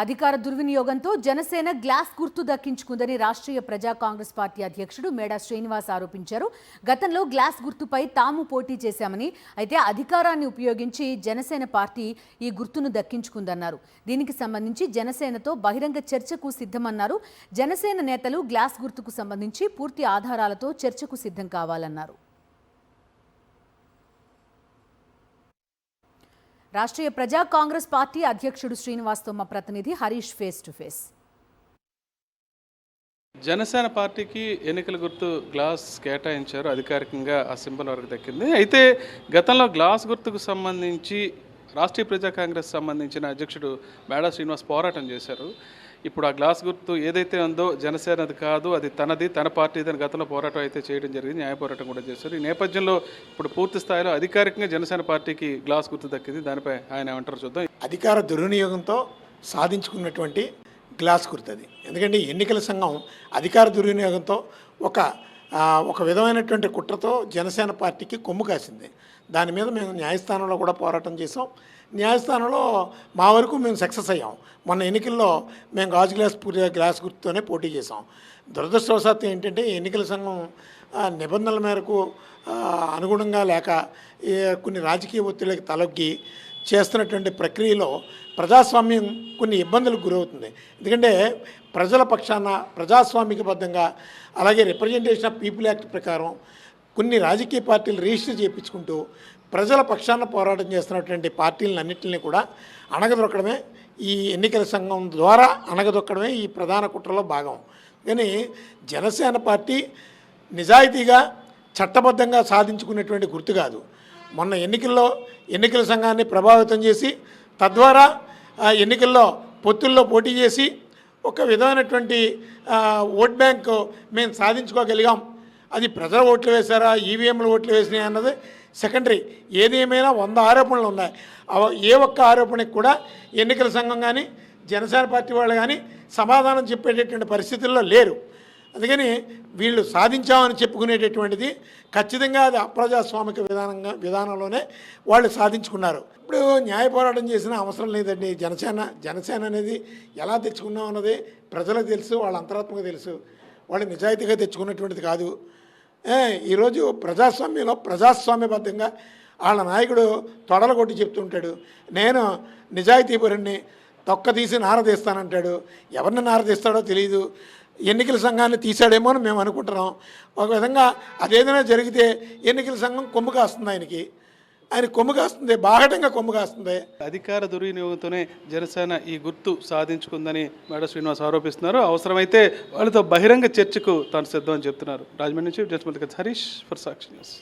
అధికార దుర్వినియోగంతో జనసేన గ్లాస్ గుర్తు దక్కించుకుందని రాష్ట్రీయ ప్రజా కాంగ్రెస్ పార్టీ అధ్యక్షుడు మేడా శ్రీనివాస్ ఆరోపించారు. గతంలో గ్లాస్ గుర్తుపై తాము పోటీ చేశామని, అయితే అధికారాన్ని ఉపయోగించి జనసేన పార్టీ ఈ గుర్తును దక్కించుకుందన్నారు. దీనికి సంబంధించి జనసేనతో బహిరంగ చర్చకు సిద్ధమన్నారు. జనసేన నేతలు గ్లాస్ గుర్తుకు సంబంధించి పూర్తి ఆధారాలతో చర్చకు సిద్ధం కావాలన్నారు. రాష్ట్రీయ ప్రజా కాంగ్రెస్ పార్టీ అధ్యక్షుడు శ్రీనివాస్తో మా ప్రతినిధి Harish face to face. Janasena పార్టీకి ఎన్నికల గుర్తు గ్లాస్ కేటాయించారు. అధికారికంగా ఆ సింబల్ వరకు దక్కింది. అయితే గతంలో గ్లాస్ గుర్తుకు సంబంధించి రాష్ట్రీయ ప్రజా కాంగ్రెస్ సంబంధించిన అధ్యక్షుడు మేడా శ్రీనివాస్ పోరాటం చేశారు. ఇప్పుడు ఆ గ్లాస్ గుర్తు ఏదైతే ఉందో జనసేనది కాదు, అది తనది, తన పార్టీది అని గతంలో పోరాటం అయితే చేయడం జరిగింది. న్యాయ పోరాటం కూడా చేశారు. ఈ నేపథ్యంలో ఇప్పుడు పూర్తి స్థాయిలో అధికారికంగా జనసేన పార్టీకి గ్లాస్ గుర్తు దక్కింది. దానిపై ఆయన ఏమంటారు చూద్దాం. అధికార దుర్వినియోగంతో సాధించుకున్నటువంటి గ్లాస్ గుర్తు అది. ఎందుకంటే ఎన్నికల సంఘం అధికార దుర్వినియోగంతో ఒక విధమైనటువంటి కుట్రతో జనసేన పార్టీకి కొమ్ము కాసింది. దాని మీద మేము న్యాయస్థానంలో కూడా పోరాటం చేసాం. న్యాయస్థానంలో మా వరకు మేము సక్సెస్ అయ్యాం. మొన్న ఎన్నికల్లో మేము గ్లాస్ గుర్తుతోనే పోటీ చేసాం. దురదృష్టవశాత్తు ఏంటంటే ఎన్నికల సంఘం నిబంధనల మేరకు అనుగుణంగా లేక కొన్ని రాజకీయ ఒత్తిడికి తలొగ్గి చేస్తున్నటువంటి ప్రక్రియలో ప్రజాస్వామ్యం కొన్ని ఇబ్బందులకు గురవుతుంది. ఎందుకంటే ప్రజల పక్షాన ప్రజాస్వామికబద్ధంగా, అలాగే రిప్రజెంటేషన్ ఆఫ్ పీపుల్ యాక్ట్ ప్రకారం కొన్ని రాజకీయ పార్టీలు రిజిస్టర్ చేయించుకుంటూ ప్రజల పక్షాన పోరాటం చేస్తున్నటువంటి పార్టీలన్నింటినీ కూడా అణగదొక్కడమే, ఈ ఎన్నికల సంఘం ద్వారా అణగదొక్కడమే ఈ ప్రధాన కుట్రలో భాగం. కానీ జనసేన పార్టీ నిజాయితీగా చట్టబద్ధంగా సాధించుకునేటువంటి గుర్తు కాదు. మొన్న ఎన్నికల సంఘాన్ని ప్రభావితం చేసి తద్వారా ఎన్నికల్లో పొత్తుల్లో పోటీ చేసి ఒక విధమైనటువంటి ఓట్ బ్యాంక్ మేము సాధించుకోగలిగాం. అది ప్రజల ఓట్లు వేశారా, ఈవీఎంలు ఓట్లు వేసినాయి అన్నది సెకండరీ. ఏదేమైనా 100 ఆరోపణలు ఉన్నాయి. ఏ ఒక్క ఆరోపణకి కూడా ఎన్నికల సంఘం కానీ జనసేన పార్టీ వాళ్ళు కానీ సమాధానం చెప్పేటటువంటి పరిస్థితుల్లో లేరు. అందుకని వీళ్ళు సాధించామని చెప్పుకునేటటువంటిది ఖచ్చితంగా అది అప్రజాస్వామిక విధానంలోనే వాళ్ళు సాధించుకున్నారు. ఇప్పుడు న్యాయ పోరాటం చేసిన అవసరం లేదండి. జనసేన అనేది ఎలా తెచ్చుకున్నాం అన్నది ప్రజలకు తెలుసు, వాళ్ళ అంతరాత్మకు తెలుసు. వాళ్ళు నిజాయితీగా తెచ్చుకున్నటువంటిది కాదు. ఈరోజు ప్రజాస్వామ్యంలో ప్రజాస్వామ్యబద్ధంగా వాళ్ళ నాయకుడు తొడలు కొట్టి చెప్తుంటాడు, నేను నిజాయితీపరుణ్ణి, తొక్క తీసి నారదీస్తానంటాడు. ఎవరిని నారదీస్తాడో తెలియదు. ఎన్నికల సంఘాన్ని తీశాడేమో అని మేము అనుకుంటున్నాం. ఒక విధంగా అదేదైనా జరిగితే ఎన్నికల సంఘం కొమ్ము కాస్తుంది, ఆయన కొమ్ము కాస్తుంది, బాహటంగా కొమ్ము కాస్తుంది. అధికార దుర్వినియోగంతోనే జనసేన ఈ గుర్తు సాధించుకుందని మేడా శ్రీనివాస్ ఆరోపిస్తున్నారు. అవసరమైతే వాళ్ళతో బహిరంగ చర్చకు తాను సిద్ధం అని చెప్తున్నారు. రాజమండ్రి నుంచి జస్మల్కి హరీష్ ఫర్ సాక్షి న్యూస్.